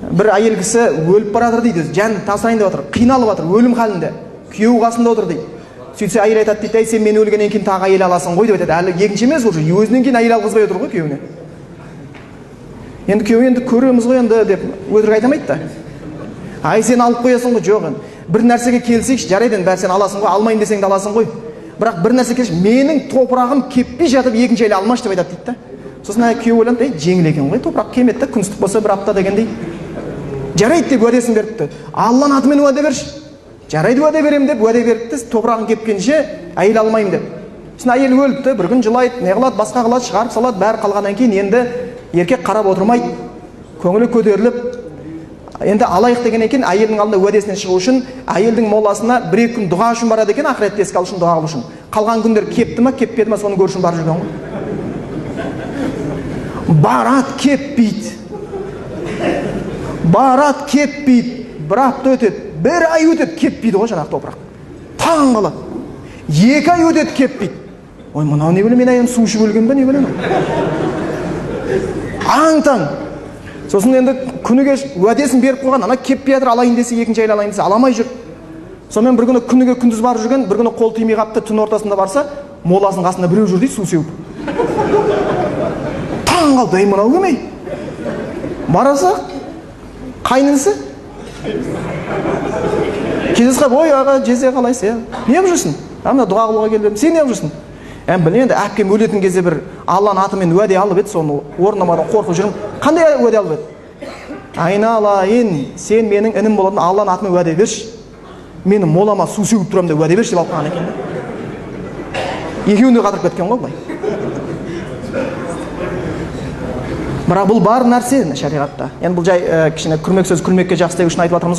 бір әйел кісі өліп бара жатыр дейді, жан тасайын деп жатыр, қиналып жатыр, өлім халінде, күйеуі қасында отыр дейді. Сөйтсе әйел айтады дейді, сен мен өлгеннен кейін тағы әйел аласың ғой деп айтады. Әлі екінші емес, уже өзінен кейін әйел алғызбай отыр ғой күйеуіне. Енді күйеуі енді көреміз ғой енді деп өтірік айта алмайды да. Ай сен алып қоясың ғой, жоқ енді. Бір нәрсеге келсейші, жарайды енді бәрі сен аласың ғой, алмайын десең де аласың ғой. Бірақ бір нәрсе келші, менің топырағым кеппей жатып екінші әйел алмашы деп айтады дейді да. Сосын күйеуі ойланды, жеңіл екен ғой, топырақ кемеді да, күн ыстық болса бір апта дегендей. Жарайды деп уәдесін беріпті. Алланың атымен уәде берші. Жарайды уәде беремін деп уәде беріпті, топырағын кепкенше әйел алмаймын деп. Сосын әйел өліпті, бір күн жылайды, не қылады, басқа қылады, шығарып салады, бәрі қалғаннан кейін енді еркек қарап отырмайды, көңілі көтеріліп, енді алайық деген екен, әйелдің алдында уәдесінен шығу үшін әйелдің моласына бір-екі күн дұға үшін барады екен, ақыретті еске алу үшін, дұға қылу үшін. Қалған күндер кепті ма, кеппеді ма, соны көру үшін барып жүрген ғой. Барат кеппейді. Барат кеппейді. Бір апта өтеді, бір ай өтеді, кеппейді ғой жаңағы топырақ. Таң қалады. 2 ай өтеді, кеппейді. Ой, мынау не білем, мен әйелім су ішіп өлген бе, не білем. Аң-таң. Сосын енді күніге уәдесін беріп қойған, ана кеппей жатыр, алайын десе, екінші әйел алайын десе, аламай жүр. Сонымен бір күні күніге күндіз барып жүрген, бір күні қол тимей қапты, түн ортасында барса, моласының қасында біреу жүр дейді, су сеуіп. Таң қалды, мынау кім ей? Бараса, қайнысы. Кездесіп, ой аға, жезе қалайсың? Неғып жүрсің? Мына дұға қылуға келдім. Сен неғып жүрсің? Білем енді, әпкем өлетін кезде бір Алланың атымен уәде алып еді, соны орындамаудан қорқып жүрмін. Қандай уәде алып еді? Айналайын, сен менің інім болатын, Алланың атымен уәде берші. Мені молама су сеуіп тұрамын деп уәде берші деп алып қалған екен. Екеуін де қатырып кеткен ғой былай. Бірақ бұл бар нәрсе шариғатта. Енді бұл жай кішкене күрмек сөз, күрмекке жақсы деу үшін айтып жатырмыз.